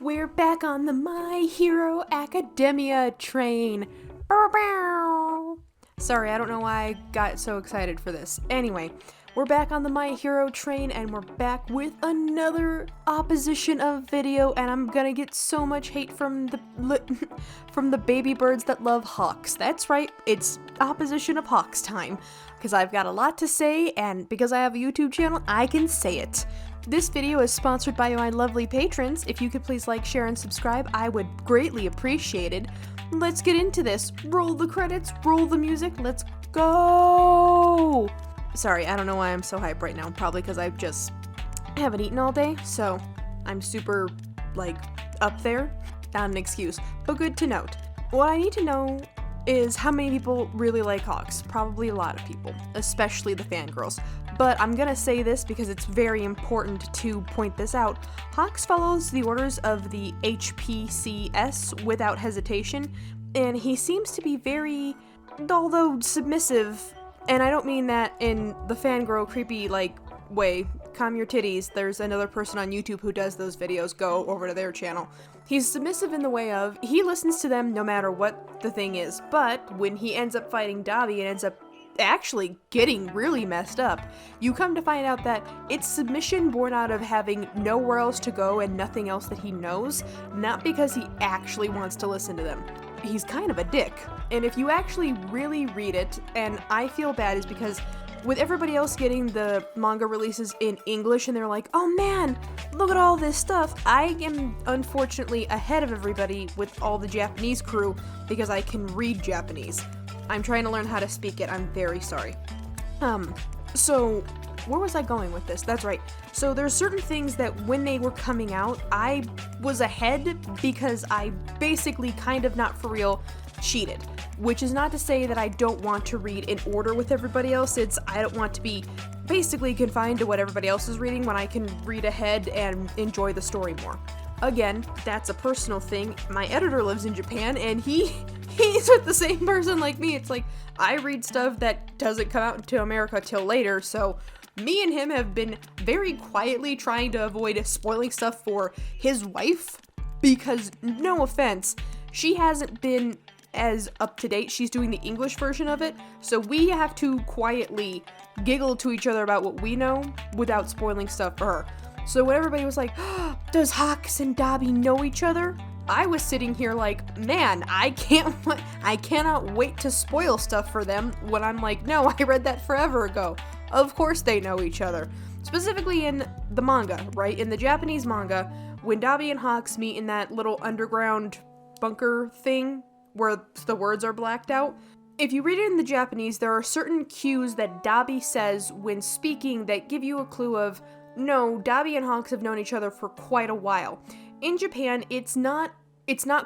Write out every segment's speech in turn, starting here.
We're back on the My Hero Academia train. Bow, bow. Sorry, I don't know why I got so excited for this. Anyway, we're back on the My Hero train and we're back with another opposition of video, and I'm gonna get so much hate from the baby birds that love Hawks. That's right, it's opposition of Hawks time. Because I've got a lot to say, and because I have a YouTube channel, I can say it. This video is sponsored by my lovely patrons. If you could please like, share, and subscribe, I would greatly appreciate it. Let's get into this. Roll the credits, roll the music, let's go! Sorry, I don't know why I'm so hyped right now. Probably because I haven't eaten all day, so I'm super, up there. Not an excuse, but good to note. What I need to know is how many people really like Hawks. Probably a lot of people, especially the fangirls. But I'm gonna say this because it's very important to point this out. Hawks follows the orders of the HPCS without hesitation, and he seems to be very, although submissive, and I don't mean that in the fangirl creepy, way. Calm your titties. There's another person on YouTube who does those videos. Go over to their channel. He's submissive in the way of, he listens to them no matter what the thing is, but when he ends up fighting Dabi and ends up actually getting really messed up, you come to find out that it's submission born out of having nowhere else to go and nothing else that he knows, not because he actually wants to listen to them. He's kind of a dick. And if you actually really read it, and I feel bad is because with everybody else getting the manga releases in English and they're like, oh man, look at all this stuff, I am unfortunately ahead of everybody with all the Japanese crew because I can read Japanese. I'm trying to learn how to speak it, I'm very sorry. So where was I going with this? That's right. So there's certain things that when they were coming out, I was ahead because I basically kind of not for real cheated. Which is not to say that I don't want to read in order with everybody else, it's I don't want to be basically confined to what everybody else is reading when I can read ahead and enjoy the story more. Again, that's a personal thing. My editor lives in Japan and he's with the same person like me. It's like, I read stuff that doesn't come out to America till later, so me and him have been very quietly trying to avoid spoiling stuff for his wife, because, no offense, she hasn't been as up to date. She's doing the English version of it, so we have to quietly giggle to each other about what we know without spoiling stuff for her. So when everybody was like, oh, does Hawks and Dabi know each other? I was sitting here like, man, I cannot wait to spoil stuff for them, when I'm like, no, I read that forever ago. Of course they know each other. Specifically in the manga, right? In the Japanese manga, when Dabi and Hawks meet in that little underground bunker thing, where the words are blacked out. If you read it in the Japanese, there are certain cues that Dabi says when speaking that give you a clue of, no, Dabi and Hawks have known each other for quite a while. In Japan, it's not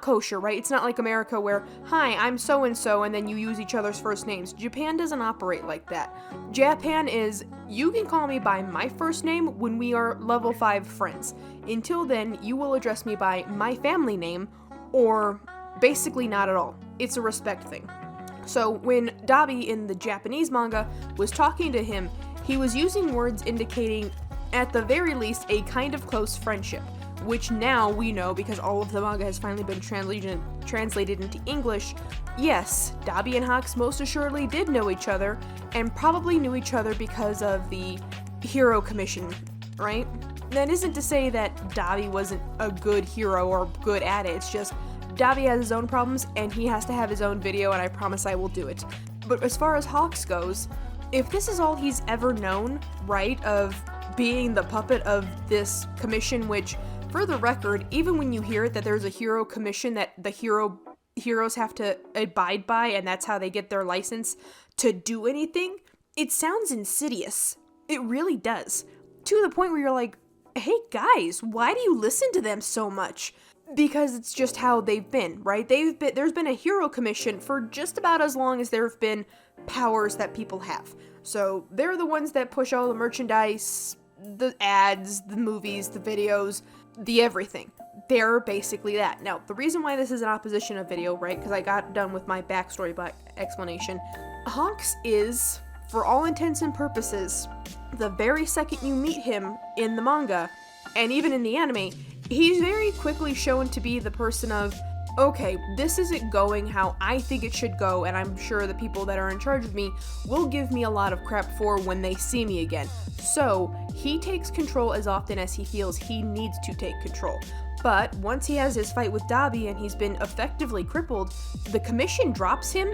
kosher, right? It's not like America where, hi, I'm so-and-so, and then you use each other's first names. Japan doesn't operate like that. Japan is, you can call me by my first name when we are level 5 friends. Until then, you will address me by my family name, or basically not at all. It's a respect thing. So when Dabi in the Japanese manga was talking to him, he was using words indicating, at the very least, a kind of close friendship, which now we know because all of the manga has finally been translated into English. Yes, Dabi and Hawks most assuredly did know each other, and probably knew each other because of the Hero Commission, right? That isn't to say that Dabi wasn't a good hero or good at it, it's just Dabi has his own problems, and he has to have his own video, and I promise I will do it. But as far as Hawks goes, if this is all he's ever known, right, of being the puppet of this commission, which, for the record, even when you hear it that there's a hero commission that the heroes have to abide by, and that's how they get their license to do anything, it sounds insidious. It really does. To the point where you're like, hey guys, why do you listen to them so much? Because it's just how they've been, right? There's been a hero commission for just about as long as there have been powers that people have. So they're the ones that push all the merchandise, the ads, the movies, the videos, the everything. They're basically that. Now, the reason why this is an opposition of video, right? Because I got done with my backstory explanation. Hawks is, for all intents and purposes, the very second you meet him in the manga, and even in the anime, he's very quickly shown to be the person of, okay, this isn't going how I think it should go, and I'm sure the people that are in charge of me will give me a lot of crap for when they see me again. So, he takes control as often as he feels he needs to take control. But once he has his fight with Dabi and he's been effectively crippled, the commission drops him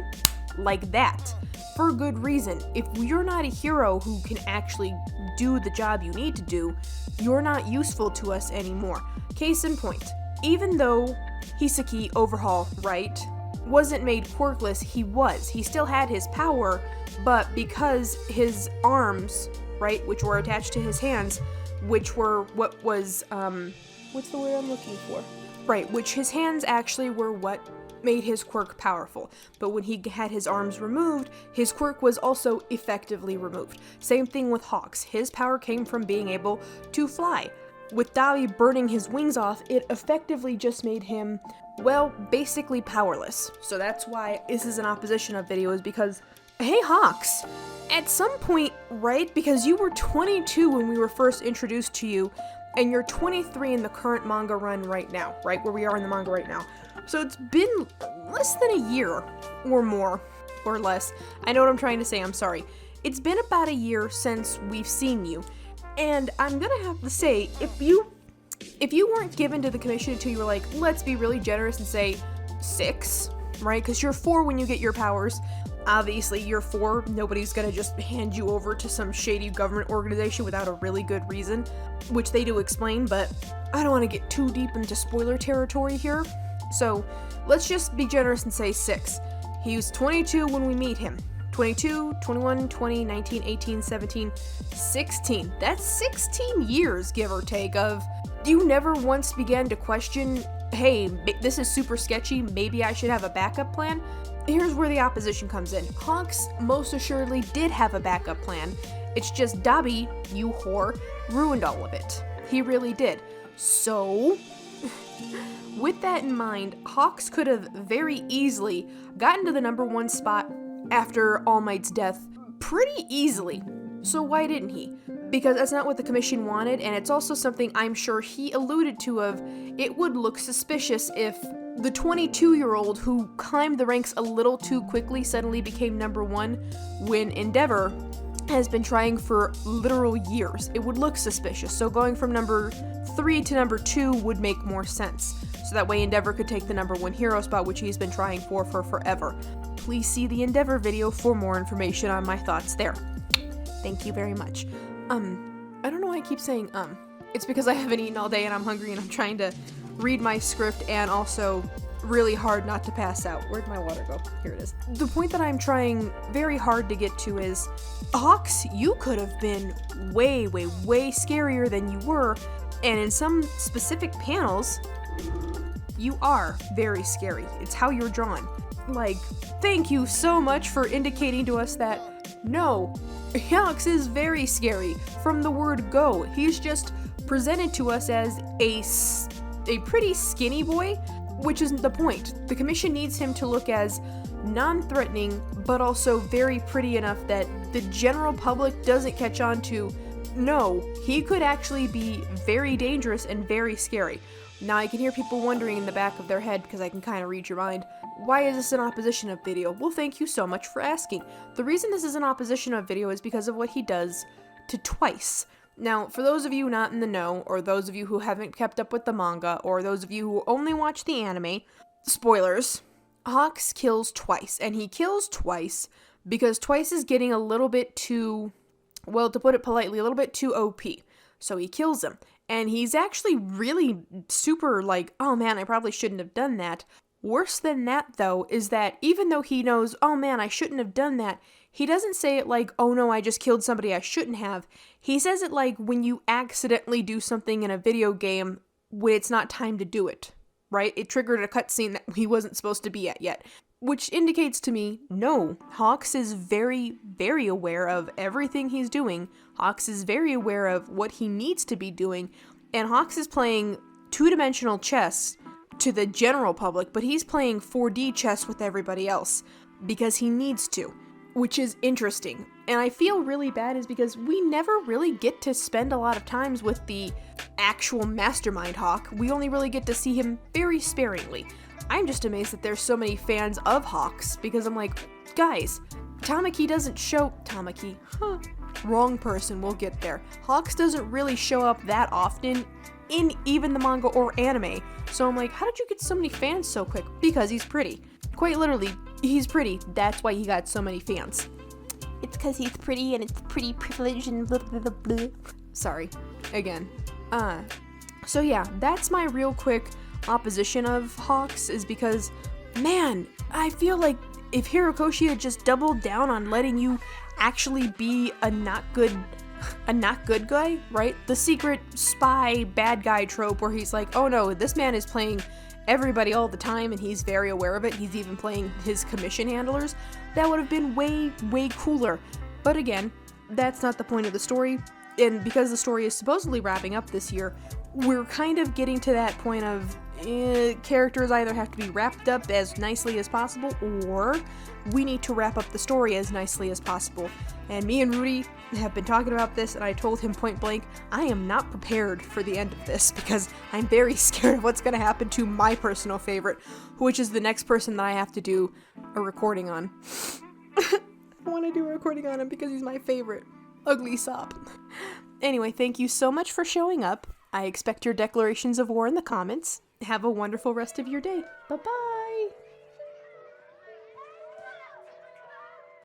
like that. For good reason. If you're not a hero who can actually do the job you need to do, you're not useful to us anymore. Case in point, even though Hisaki Overhaul, right, wasn't made quirkless, he still had his power, but because his arms, right, which were attached to his hands, which were what was, what's the word I'm looking for? Right, which his hands actually were what made his quirk powerful. But when he had his arms removed, his quirk was also effectively removed. Same thing with Hawks. His power came from being able to fly. With Dabi burning his wings off, it effectively just made him, well, basically powerless. So that's why this is an opposition of video, is because, hey Hawks, at some point, right, because you were 22 when we were first introduced to you, and you're 23 in the current manga run right now, right, where we are in the manga right now. So it's been less than a year, or more, or less. I know what I'm trying to say, I'm sorry. It's been about a year since we've seen you, and I'm gonna have to say, if you weren't given to the commission until you were like, let's be really generous and say 6, right, because you're 4 when you get your powers. Obviously, you're 4, nobody's gonna just hand you over to some shady government organization without a really good reason, which they do explain, but I don't want to get too deep into spoiler territory here. So, let's just be generous and say 6. He was 22 when we meet him. 22, 21, 20, 19, 18, 17, 16. That's 16 years, give or take, of you never once began to question, hey, this is super sketchy, maybe I should have a backup plan? Here's where the opposition comes in. Hawks most assuredly did have a backup plan. It's just Dabi, you whore, ruined all of it. He really did. So, with that in mind, Hawks could have very easily gotten to the number 1 spot after All Might's death pretty easily. So why didn't he? Because that's not what the commission wanted, and it's also something I'm sure he alluded to of, it would look suspicious if the 22-year-old who climbed the ranks a little too quickly suddenly became number 1 when Endeavor has been trying for literal years. It would look suspicious, so going from number 3 to number 2 would make more sense. So that way Endeavor could take the number 1 hero spot, which he's been trying for forever. Please see the Endeavor video for more information on my thoughts there. Thank you very much. I don't know why I keep saying It's because I haven't eaten all day and I'm hungry and I'm trying to read my script and also really hard not to pass out. Where'd my water go? Here it is. The point that I'm trying very hard to get to is, Hawks, you could have been way, way, way scarier than you were, and in some specific panels, you are very scary. It's how you're drawn. Like, thank you so much for indicating to us that, no, Hawks is very scary. From the word go, he's just presented to us as a pretty skinny boy, which isn't the point. The commission needs him to look as non-threatening, but also very pretty enough that the general public doesn't catch on to, no, he could actually be very dangerous and very scary. Now I can hear people wondering in the back of their head, because I can kind of read your mind, why is this an opposition of video? Well, thank you so much for asking. The reason this is an opposition of video is because of what he does to Twice. Now, for those of you not in the know, or those of you who haven't kept up with the manga, or those of you who only watch the anime, spoilers, Hawks kills Twice, and he kills Twice because Twice is getting a little bit too, well, to put it politely, a little bit too OP. So he kills him, and he's actually really super like, oh man, I probably shouldn't have done that. Worse than that, though, is that even though he knows, oh man, I shouldn't have done that, he doesn't say it like, oh no, I just killed somebody I shouldn't have. He says it like when you accidentally do something in a video game when it's not time to do it, right? It triggered a cutscene that he wasn't supposed to be at yet. Which indicates to me, no, Hawks is very, very aware of everything he's doing. Hawks is very aware of what he needs to be doing. And Hawks is playing two-dimensional chess to the general public, but he's playing 4D chess with everybody else because he needs to, which is interesting. and I feel really bad is because we never really get to spend a lot of times with the actual mastermind Hawk. We only really get to see him very sparingly. I'm just amazed that there's so many fans of Hawks, because I'm like, guys, Tamaki doesn't show... Tamaki? Huh. Wrong person, we'll get there. Hawks doesn't really show up that often in even the manga or anime. So I'm like, how did you get so many fans so quick? Because he's pretty. Quite literally, he's pretty. That's why he got so many fans. It's because he's pretty and it's pretty privilege and blah blah blah blah. Sorry. Again. So yeah, that's my real quick opposition of Hawks, is because, man, I feel like if Hirokoshi had just doubled down on letting you actually be a not good guy, right? The secret spy bad guy trope where he's like, oh no, this man is playing everybody all the time and he's very aware of it. He's even playing his commission handlers. That would have been way, way cooler. But again, that's not the point of the story. And because the story is supposedly wrapping up this year, we're kind of getting to that point of characters either have to be wrapped up as nicely as possible, or we need to wrap up the story as nicely as possible. And me and Rudy have been talking about this, and I told him point blank, I am not prepared for the end of this, because I'm very scared of what's going to happen to my personal favorite, which is the next person that I have to do a recording on. I want to do a recording on him because he's my favorite. Ugly sop. Anyway, thank you so much for showing up. I expect your declarations of war in the comments. Have a wonderful rest of your day. Bye-bye!